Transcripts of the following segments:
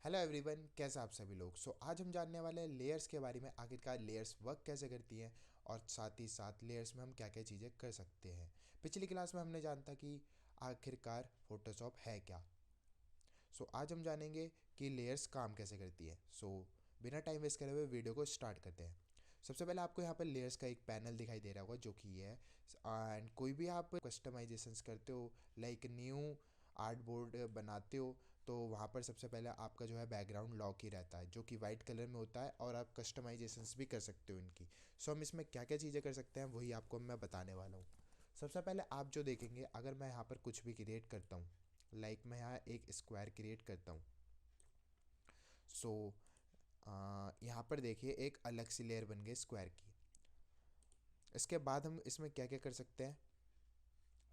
Hello everyone, कैसे आप सभी लोग। आज हम जानने वाले हैं लेयर्स के बारे में, आखिरकार लेयर्स वर्क कैसे करती हैं और साथ ही साथ लेयर्स में हम क्या क्या चीज़ें कर सकते हैं। पिछली क्लास में हमने जाना कि आखिरकार फोटोशॉप है क्या। आज हम जानेंगे कि लेयर्स काम कैसे करती हैं। बिना टाइम वेस्ट करे हुए वीडियो को स्टार्ट करते हैं। सबसे पहले आपको यहाँ पर लेयर्स का एक पैनल दिखाई दे रहा होगा जो कि ये है। एंड कोई भी आप कस्टमाइजेशंस करते हो, लाइक न्यू आर्ट बोर्ड बनाते हो, तो वहाँ पर सबसे पहले आपका जो है बैकग्राउंड लॉक ही रहता है जो कि वाइट कलर में होता है, और आप कस्टमाइजेशंस भी कर सकते हो इनकी। हम इसमें क्या क्या चीज़ें कर सकते हैं वही आपको मैं बताने वाला हूँ। सबसे पहले आप जो देखेंगे, अगर मैं यहाँ पर कुछ भी क्रिएट करता हूँ, लाइक मैं यहाँ एक स्क्वायर क्रिएट करता हूँ। सो यहाँ पर देखिए एक अलग सी लेयर बन गई स्क्वायर की। इसके बाद हम इसमें क्या क्या कर सकते हैं।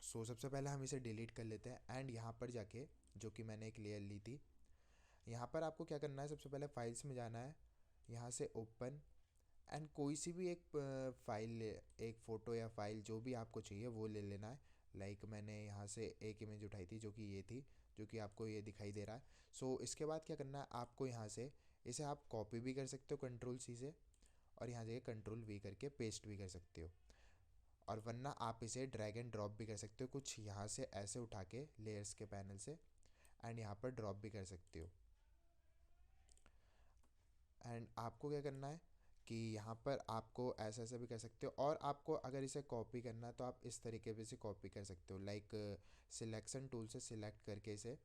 सबसे पहले हम इसे डिलीट कर लेते हैं एंड यहाँ पर जाके, जो कि मैंने एक लेयर ली थी, यहाँ पर आपको क्या करना है, सबसे पहले फाइल्स में जाना है, यहाँ से ओपन, एंड कोई सी भी एक फाइल, एक फ़ोटो या फाइल जो भी आपको चाहिए वो ले लेना है। लाइक मैंने यहाँ से एक इमेज उठाई थी जो कि ये थी, जो कि आपको ये दिखाई दे रहा है। इसके बाद क्या करना है आपको, यहाँ से इसे आप कॉपी भी कर सकते हो कंट्रोल सी से, और यहाँ जगह कंट्रोल वी करके पेस्ट भी कर सकते हो, और वरना आप इसे ड्रैग एंड ड्रॉप भी कर सकते हो, कुछ यहाँ से ऐसे उठा के लेयर्स के पैनल से, एंड यहाँ पर ड्रॉप भी कर सकते हो। एंड आपको क्या करना है कि यहाँ पर आपको ऐसा ऐसा भी कर सकते हो, और आपको अगर इसे कॉपी करना है तो आप इस तरीके से कॉपी कर सकते हो। लाइक सिलेक्शन टूल से सिलेक्ट करके इसे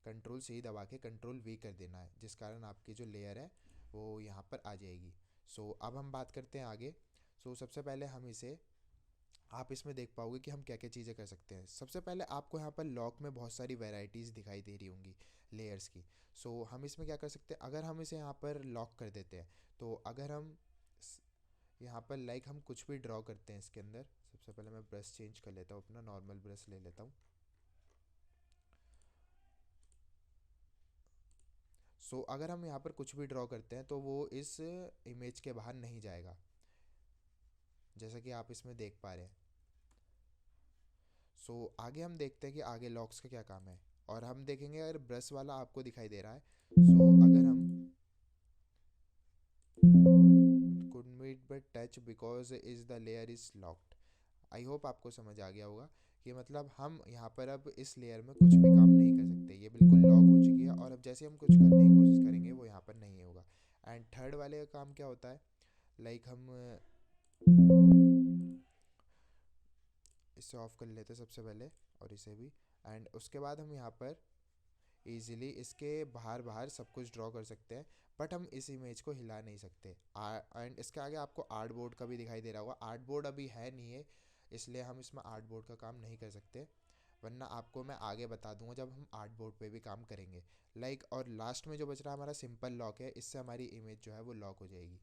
कंट्रोल से ही दबा के कंट्रोल वी कर देना है, जिस कारण आपकी जो लेयर है वो यहाँ पर आ जाएगी। अब हम बात करते हैं आगे। सबसे पहले हम इसे, आप इसमें देख पाओगे कि हम क्या क्या चीज़ें कर सकते हैं। सबसे पहले आपको यहाँ पर लॉक में बहुत सारी वैरायटीज़ दिखाई दे रही होंगी लेयर्स की। हम इसमें क्या कर सकते हैं, अगर हम इसे यहाँ पर लॉक कर देते हैं, तो अगर हम यहाँ पर लाइक हम कुछ भी ड्रॉ करते हैं इसके अंदर, सबसे पहले मैं ब्रश चेंज कर लेता हूँ, अपना नॉर्मल ब्रश ले लेता हूँ। अगर हम यहाँ पर कुछ भी ड्रॉ करते हैं तो वो इस इमेज के बाहर नहीं जाएगा, जैसा कि आप इसमें देख पा रहे हैं। आगे हम देखते हैं कि आगे लॉक्स का क्या काम है, और हम देखेंगे अगर ब्रश वाला आपको दिखाई दे रहा है। अगर हम could meet but touch because is the layer is locked. I hope आपको समझ आ गया होगा कि मतलब हम यहाँ पर अब इस लेयर में कुछ भी काम नहीं कर सकते, ये बिल्कुल लॉक हो चुकी है, और अब जैसे हम कुछ करने की कोशिश करेंगे वो यहाँ पर नहीं होगा। एंड थर्ड वाले का काम क्या होता है, लाइक हम इसे ऑफ कर लेते हैं सबसे पहले, और इसे भी। एंड उसके बाद हम यहाँ पर इजीली इसके बाहर बाहर सब कुछ ड्रॉ कर सकते हैं, बट हम इस इमेज को हिला नहीं सकते। एंड इसके आगे आपको आर्ट बोर्ड का भी दिखाई दे रहा होगा। आर्ट बोर्ड अभी है नहीं है, इसलिए हम इसमें आर्ट बोर्ड का काम नहीं कर सकते, वरना आपको मैं आगे बता दूंगा जब हम आर्ट बोर्ड पे भी काम करेंगे। और लास्ट में जो बच रहा है हमारा सिंपल लॉक है, इससे हमारी इमेज जो है वो लॉक हो जाएगी।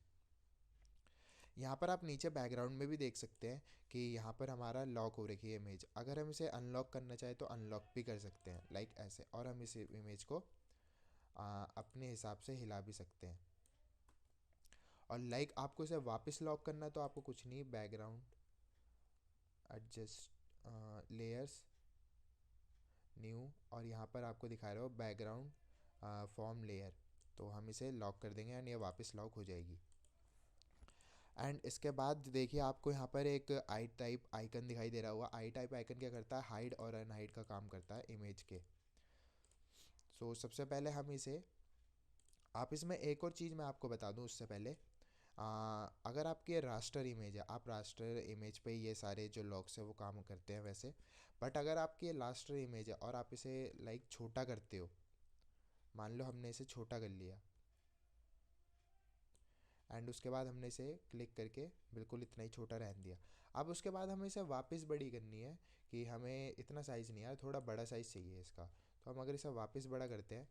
यहाँ पर आप नीचे बैकग्राउंड में भी देख सकते हैं कि यहाँ पर हमारा लॉक हो रखी है इमेज। अगर हम इसे अनलॉक करना चाहें तो अनलॉक भी कर सकते हैं, ऐसे, और हम इस इमेज को अपने हिसाब से हिला भी सकते हैं। और आपको इसे वापस लॉक करना है तो आपको कुछ नहीं, बैकग्राउंड एडजस्ट लेयर्स न्यू, और यहाँ पर आपको दिखा रहा हो बैकग्राउंड फॉर्म लेयर, तो हम इसे लॉक कर देंगे एंड ये वापस लॉक हो जाएगी। एंड इसके बाद देखिए आपको यहाँ पर एक आई टाइप आइकन दिखाई दे रहा होगा। आई टाइप आइकन क्या करता है, हाइड और अनहाइड का काम करता है इमेज के। सबसे पहले हम इसे, आप इसमें एक और चीज़ मैं आपको बता दूं उससे पहले, अगर आपकी ये रास्टर इमेज है, आप रास्टर इमेज पे ये सारे जो लॉक्स है वो काम करते हैं वैसे। बट अगर आपकी ये रास्टर इमेज है और आप इसे छोटा करते हो, मान लो हमने इसे छोटा कर लिया, एंड उसके बाद हमने इसे क्लिक करके बिल्कुल इतना ही छोटा रहने दिया। अब उसके बाद हमें इसे वापस बड़ी करनी है, कि हमें इतना साइज़ नहीं है, थोड़ा बड़ा साइज़ चाहिए इसका। तो हम अगर इसे वापस बड़ा करते हैं,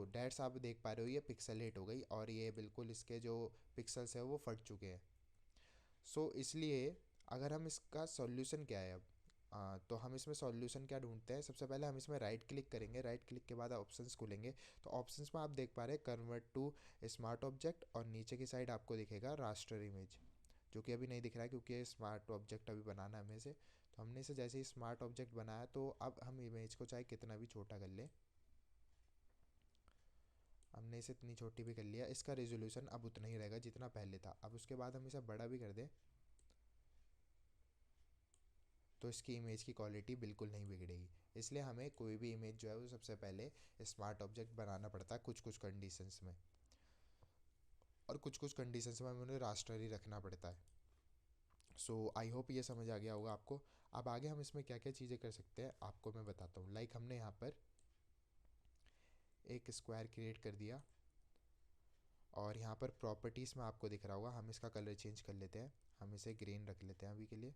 डैट्स आप देख पा रहे हो ये पिक्सल हिट हो गई, और ये बिल्कुल इसके जो पिक्सल्स है वो फट चुके हैं। इसलिए अगर हम इसका सॉल्यूशन क्या है अब, तो हम इसमें सॉल्यूशन क्या ढूंढते हैं, सबसे पहले हम इसमें राइट क्लिक करेंगे, राइट क्लिक के बाद ऑप्शंस खुलेंगे। तो ऑप्शंस में आप देख पा रहे हैं कन्वर्ट टू स्मार्ट ऑब्जेक्ट, और नीचे की साइड आपको दिखेगा रास्टर इमेज, जो कि अभी नहीं दिख रहा है क्योंकि ये स्मार्ट ऑब्जेक्ट अभी बनाना है हमें से। तो हमने इसे जैसे ही स्मार्ट ऑब्जेक्ट बनाया, तो अब हम इमेज को चाहे कितना भी छोटा कर लें, हमने इसे इतनी छोटी भी कर लिया, इसका रेजोल्यूशन अब उतना ही रहेगा जितना पहले था। अब उसके बाद हम इसे बड़ा भी कर दें तो इसकी इमेज की क्वालिटी बिल्कुल नहीं बिगड़ेगी। इसलिए हमें कोई भी इमेज जो है वो सबसे पहले स्मार्ट ऑब्जेक्ट बनाना पड़ता है कुछ कुछ कंडीशंस में, और कुछ कुछ कंडीशंस में हमें उन्हें रास्टरी रखना पड़ता है। सो आई होप ये समझ आ गया होगा आपको। अब आगे हम इसमें क्या क्या चीज़ें कर सकते हैं आपको मैं बताता हूँ। लाइक हमने यहाँ पर एक स्क्वायर क्रिएट कर दिया, और यहाँ पर प्रॉपर्टीज़ में आपको दिख रहा होगा, हम इसका कलर चेंज कर लेते हैं, हम इसे ग्रीन रख लेते हैं अभी के लिए।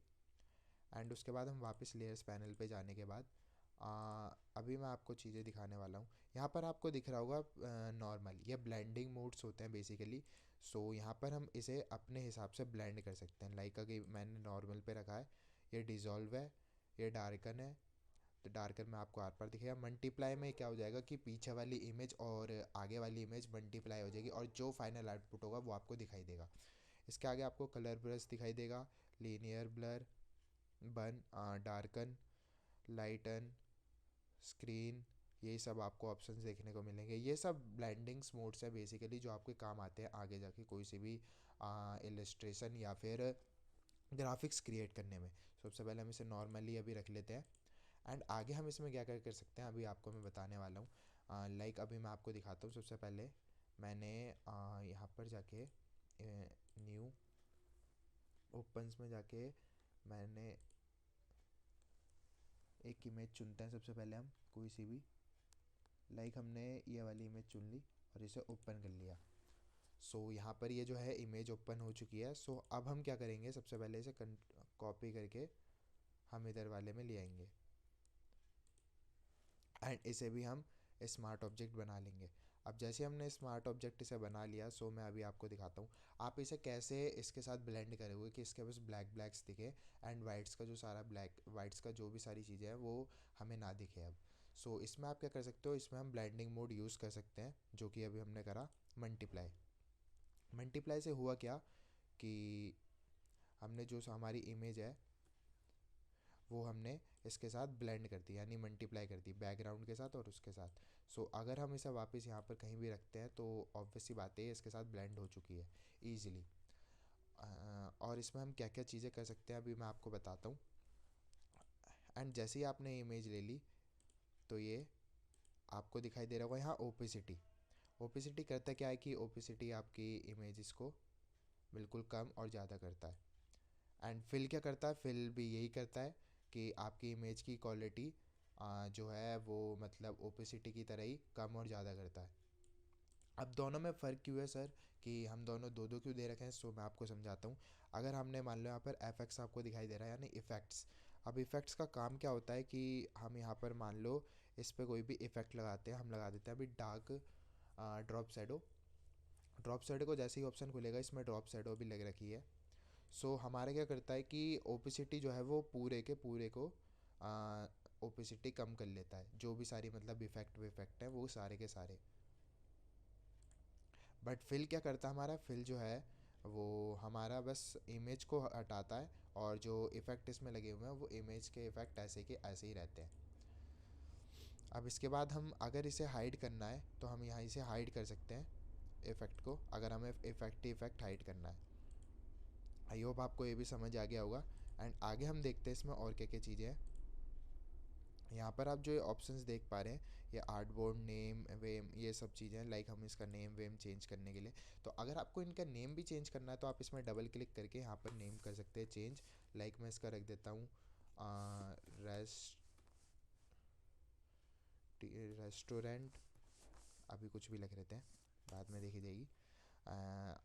एंड उसके बाद हम वापस लेयर्स पैनल पे जाने के बाद अभी मैं आपको चीज़ें दिखाने वाला हूँ। यहाँ पर आपको दिख रहा होगा नॉर्मल, ये ब्लेंडिंग मोड्स होते हैं बेसिकली। सो यहाँ पर हम इसे अपने हिसाब से ब्लेंड कर सकते हैं। लाइक अगर मैंने नॉर्मल पे रखा है, ये डिज़ोल्व है, ये डार्कन है, तो डार्कन में आपको आर पार दिखेगा। मल्टीप्लाई में क्या हो जाएगा कि पीछे वाली इमेज और आगे वाली इमेज मल्टीप्लाई हो जाएगी, और जो फाइनल आउटपुट होगा वो आपको दिखाई देगा। इसके आगे आपको कलर ब्रश दिखाई देगा, लीनियर ब्लर, बन, डार्कन, लाइटन, स्क्रीन, यही सब आपको ऑप्शंस देखने को मिलेंगे। ये सब ब्लेंडिंग्स मोड्स है बेसिकली, जो आपके काम आते हैं आगे जाके कोई से भी इलस्ट्रेशन या फिर ग्राफिक्स क्रिएट करने में। सबसे पहले हम इसे नॉर्मली अभी रख लेते हैं, एंड आगे हम इसमें क्या क्या कर सकते हैं अभी आपको मैं बताने वाला हूँ। लाइक अभी मैं आपको दिखाता हूँ। सबसे पहले मैंने यहाँ पर जाके न्यू ओपन्स में जाके मैंने एक इमेज चुनते हैं सबसे पहले हम कोई सी भी। लाइक हमने ये वाली इमेज चुन ली और इसे ओपन कर लिया। सो यहाँ पर ये जो है इमेज ओपन हो चुकी है। सो अब हम क्या करेंगे, सबसे पहले इसे कॉपी करके हम इधर वाले में ले आएंगे, एंड इसे भी हम स्मार्ट ऑब्जेक्ट बना लेंगे। अब जैसे हमने स्मार्ट ऑब्जेक्ट इसे बना लिया, सो मैं अभी आपको दिखाता हूँ आप इसे कैसे इसके साथ ब्लेंड करोगे कि इसके बस ब्लैक ब्लैक्स दिखे, एंड वाइट्स का जो सारा ब्लैक वाइट्स का जो भी सारी चीज़ें हैं वो हमें ना दिखे। अब सो इसमें आप क्या कर सकते हो, इसमें हम ब्लेंडिंग मोड यूज़ कर सकते हैं, जो कि अभी हमने करा मल्टीप्लाई। मल्टीप्लाई से हुआ क्या कि हमने जो हमारी इमेज है वो हमने इसके साथ ब्लेंड कर दी, यानी मल्टीप्लाई कर दी बैकग्राउंड के साथ और उसके साथ। सो अगर हम इसे वापस यहाँ पर कहीं भी रखते हैं तो ऑब्वियस सी बात है इसके साथ ब्लेंड हो चुकी है ईजिली। और इसमें हम क्या क्या चीज़ें कर सकते हैं अभी मैं आपको बताता हूँ। एंड जैसे ही आपने इमेज ले ली तो ये आपको दिखाई दे रहा होगा यहाँ ओपेसिटी। ओपेसिटी करता क्या है कि ओपेसिटी आपकी इमेजेस को बिल्कुल कम और ज़्यादा करता है। एंड फिल क्या करता है, फिल भी यही करता है कि आपकी इमेज की क्वालिटी जो है वो मतलब ओपेसिटी की तरह ही कम और ज़्यादा करता है। अब दोनों में फ़र्क क्यों है सर, कि हम दोनों दो दो क्यों दे रखे हैं, सो मैं आपको समझाता हूँ। अगर हमने मान लो यहाँ पर एफ एक्स आपको दिखाई दे रहा है, यानी इफ़ेक्ट्स। अब इफ़ेक्ट्स का काम क्या होता है कि हम यहाँ पर मान लो इस पर कोई भी इफ़ेक्ट लगाते हैं, हम लगा देते हैं अभी dark drop shadow. Drop shadow को जैसे ही ऑप्शन खुलेगा इसमें ड्रॉप शैडो भी लग रखी है। सो हमारा क्या करता है कि ओपेसिटी जो है वो पूरे के पूरे को ओपेसिटी कम कर लेता है, जो भी सारी मतलब इफेक्ट विफेक्ट है वो सारे के सारे। बट फिल क्या करता है, हमारा फिल जो है वो हमारा बस इमेज को हटाता है, और जो इफ़ेक्ट इसमें लगे हुए हैं वो इमेज के इफ़ेक्ट ऐसे के ऐसे ही रहते हैं। अब इसके बाद हम अगर इसे हाइड करना है तो हम यहाँ इसे हाइड कर सकते हैं इफ़ेक्ट को, अगर हमें इफ़ेक्ट हाइड करना है। आई होप आपको ये भी समझ आ गया होगा। एंड आगे हम देखते हैं इसमें और क्या क्या चीज़ें हैं। यहाँ पर आप जो ऑप्शंस देख पा रहे हैं, ये आर्टबोर्ड नेम वेम ये सब चीज़ें हैं। लाइक हम इसका नेम वेम चेंज करने के लिए, तो अगर आपको इनका नेम भी चेंज करना है तो आप इसमें डबल क्लिक करके यहाँ पर नेम कर सकते हैं चेंज। लाइक मैं इसका रख देता हूँ रेस्टोरेंट, अभी कुछ भी लिख लेते हैं, बाद में देखी जाएगी।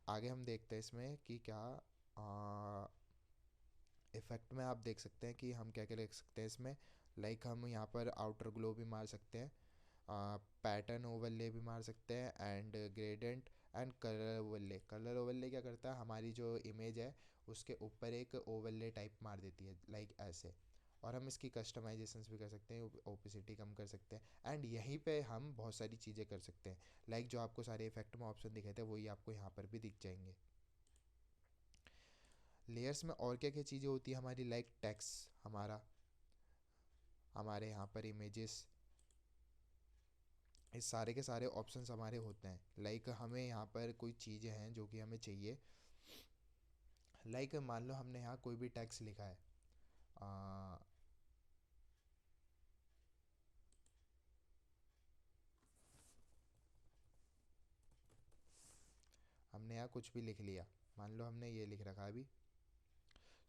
आगे हम देखते हैं इसमें कि क्या इफ़ेक्ट में आप देख सकते हैं कि हम क्या क्या लिख सकते हैं इसमें। लाइक हम यहाँ पर आउटर ग्लो भी मार सकते हैं, पैटर्न ओवरले भी मार सकते हैं, and gradient and colour overlay. Colour overlay क्या करता है, हमारी जो इमेज है उसके ऊपर एक ओवरले टाइप मार देती है, लाइक ऐसे। और हम इसकी कस्टमाइजेशंस भी कर सकते हैं, ओपेसिटी कम कर सकते हैं, एंड यहीं पे हम बहुत सारी चीज़ें कर सकते हैं। लाइक जो आपको सारे इफेक्ट में ऑप्शन दिखे थे वही आपको यहाँ पर भी दिख जाएंगे। लेयर्स में और क्या क्या चीज़ें होती है हमारी, लाइक टेक्स्ट, हमारे यहाँ पर इमेजेस, इस सारे के सारे ऑप्शंस हमारे होते हैं। लाइक हमें यहाँ पर कोई चीज़ें हैं जो कि हमें चाहिए। लाइक मान लो हमने यहाँ कोई भी टैक्स लिखा है, आ, हमने यहाँ कुछ भी लिख लिया, मान लो हमने ये लिख रखा है अभी।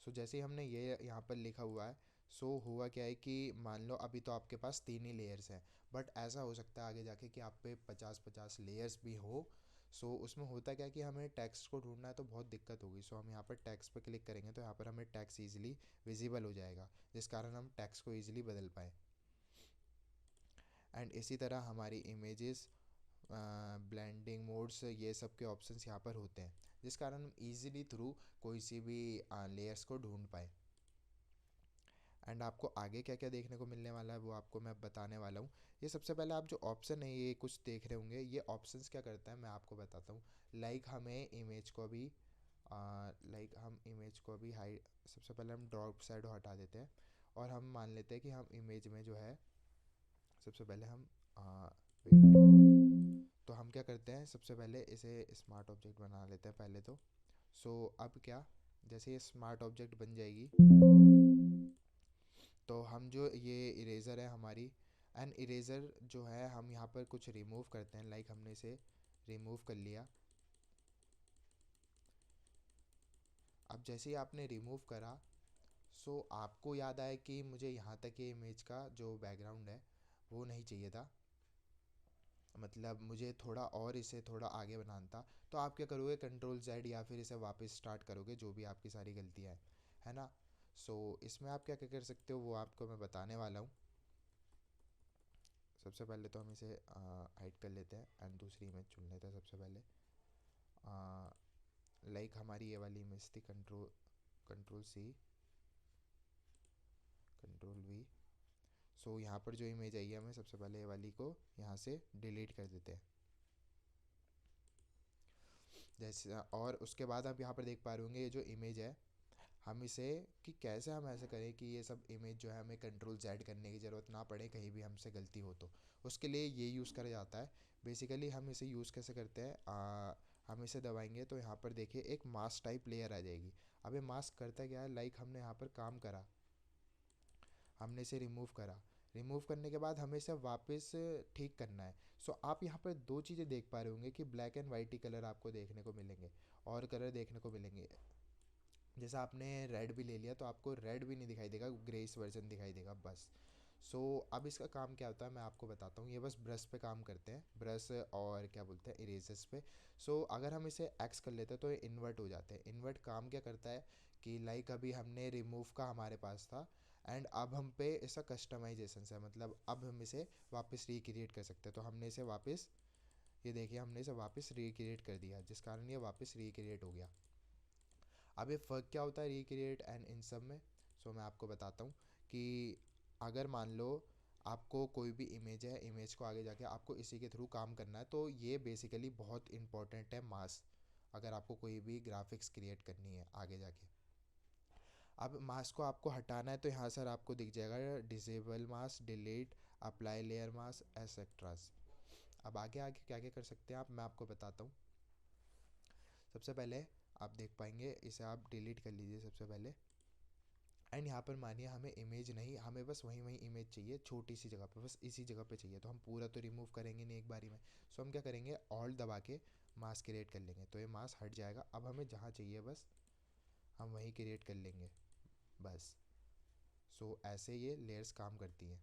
सो जैसे ही हमने ये यहाँ पर लिखा हुआ है, सो हुआ क्या है कि मान लो अभी तो आपके पास 3 ही लेयर्स हैं, बट ऐसा हो सकता है आगे जाके कि आप पे 50-50 लेयर्स भी हो। सो उसमें होता क्या है कि हमें टेक्स्ट को ढूंढना है तो बहुत दिक्कत होगी। सो हम यहाँ पर टेक्स्ट पर क्लिक करेंगे तो यहाँ पर हमें टेक्स्ट ईजिली विजिबल हो जाएगा, जिस कारण हम टेक्स्ट को ईजिली बदल पाएँ। एंड इसी तरह हमारी इमेजेस, ब्लेंडिंग मोड्स, ये सब के ऑप्शंस यहाँ पर होते हैं, जिस कारण हम इजीली थ्रू कोई सी भी लेयर्स को ढूंढ पाए। एंड आपको आगे क्या क्या देखने को मिलने वाला है वो आपको मैं बताने वाला हूँ। ये सबसे पहले आप जो ऑप्शन है ये कुछ देख रहे होंगे, ये ऑप्शंस क्या करता है मैं आपको बताता हूँ। लाइक हमें इमेज को अभी हम इमेज को अभी हाइड, सबसे पहले हम ड्रॉप शैडो हटा देते हैं और हम मान लेते हैं कि हम इमेज में जो है सबसे पहले हम तो हम क्या करते हैं, सबसे पहले इसे स्मार्ट ऑब्जेक्ट बना लेते हैं पहले तो। सो अब क्या, जैसे ये स्मार्ट ऑब्जेक्ट बन जाएगी तो हम जो ये इरेज़र है हमारी, एंड इरेज़र जो है हम यहाँ पर कुछ रिमूव करते हैं। लाइक हमने इसे रिमूव कर लिया। अब जैसे ही आपने रिमूव करा, सो आपको याद आया कि मुझे यहाँ तक ये इमेज का जो बैकग्राउंड है वो नहीं चाहिए था, मतलब मुझे थोड़ा और इसे थोड़ा आगे बनाना था। तो आप क्या करोगे, कंट्रोल जेड या फिर इसे वापस स्टार्ट करोगे, जो भी आपकी सारी गलतियाँ हैं, है ना। सो इसमें आप क्या क्या कर सकते हो वो आपको मैं बताने वाला हूँ। सबसे पहले तो हम इसे हाइड कर लेते हैं एंड दूसरी इमेज चुन लेते हैं सबसे पहले। लाइक हमारी ये वाली इमेज थी, control control C, control V. So यहाँ पर जो इमेज आई है हमें सबसे पहले ये वाली को यहाँ से डिलीट कर देते हैं। जैसे और उसके बाद आप यहाँ पर देख पा रहे होंगे ये जो इमेज है, हम इसे कि कैसे हम ऐसे करें कि ये सब इमेज जो है हमें कंट्रोल जेड करने की ज़रूरत ना पड़े कहीं भी हमसे गलती हो तो। उसके लिए ये यूज़ करा जाता है। बेसिकली हम इसे यूज़ कैसे करते हैं, हम इसे दबाएंगे तो यहाँ पर देखिए एक मास्क टाइप लेयर आ जाएगी। अब ये मास्क करता क्या है, लाइक हमने यहाँ पर काम करा, हमने इसे रिमूव करा, रिमूव करने के बाद हमें इसे वापस ठीक करना है। सो आप यहाँ पर दो चीज़ें देख पा रहे होंगे कि black and white he colour आपको देखने को मिलेंगे और कलर देखने को मिलेंगे। जैसा आपने रेड भी ले लिया तो आपको रेड भी नहीं दिखाई देगा, ग्रेस वर्जन दिखाई देगा बस। सो अब इसका काम क्या होता है मैं आपको बताता हूँ। ये बस ब्रश पे काम करते हैं, ब्रश और क्या बोलते हैं इरेजर्स पे। सो अगर हम इसे एक्स कर लेते हैं तो ये इन्वर्ट हो जाते हैं। इन्वर्ट काम क्या करता है कि लाइक अभी हमने रिमूव का हमारे पास था एंड अब हम पे इसका कस्टमाइजेशन है, मतलब अब हम इसे वापस रिक्रिएट कर सकते हैं। तो हमने इसे वापस, ये देखिए हमने इसे वापस रिक्रिएट कर दिया, जिस कारण ये वापस रिक्रिएट हो गया। अब ये फ़र्क क्या होता है रिक्रिएट एंड इन सब में, सो मैं आपको बताता हूँ कि अगर मान लो आपको कोई भी इमेज है, इमेज को आगे जाके आपको इसी के थ्रू काम करना है तो ये बेसिकली बहुत इंपॉर्टेंट है मास्क, अगर आपको कोई भी ग्राफिक्स क्रिएट करनी है आगे जाके। अब मास्क को आपको हटाना है तो यहाँ सर आपको दिख जाएगा disable mask, delete, apply layer mask, etcetera. अब आगे आगे क्या क्या कर सकते हैं आप, मैं आपको बताता हूँ। सबसे पहले आप देख पाएंगे इसे आप डिलीट कर लीजिए सबसे पहले। एंड यहाँ पर मानिए हमें इमेज नहीं, हमें बस वहीं वहीं इमेज चाहिए, छोटी सी जगह पे, बस इसी जगह पे चाहिए। तो हम पूरा तो रिमूव करेंगे नहीं एक बारी में। सो हम क्या करेंगे, ऑल्ट दबा के मास्क क्रिएट कर लेंगे तो ये मास्क हट जाएगा। अब हमें जहाँ चाहिए बस हम वहीं क्रिएट कर लेंगे बस। सो ऐसे ये लेयर्स काम करती हैं।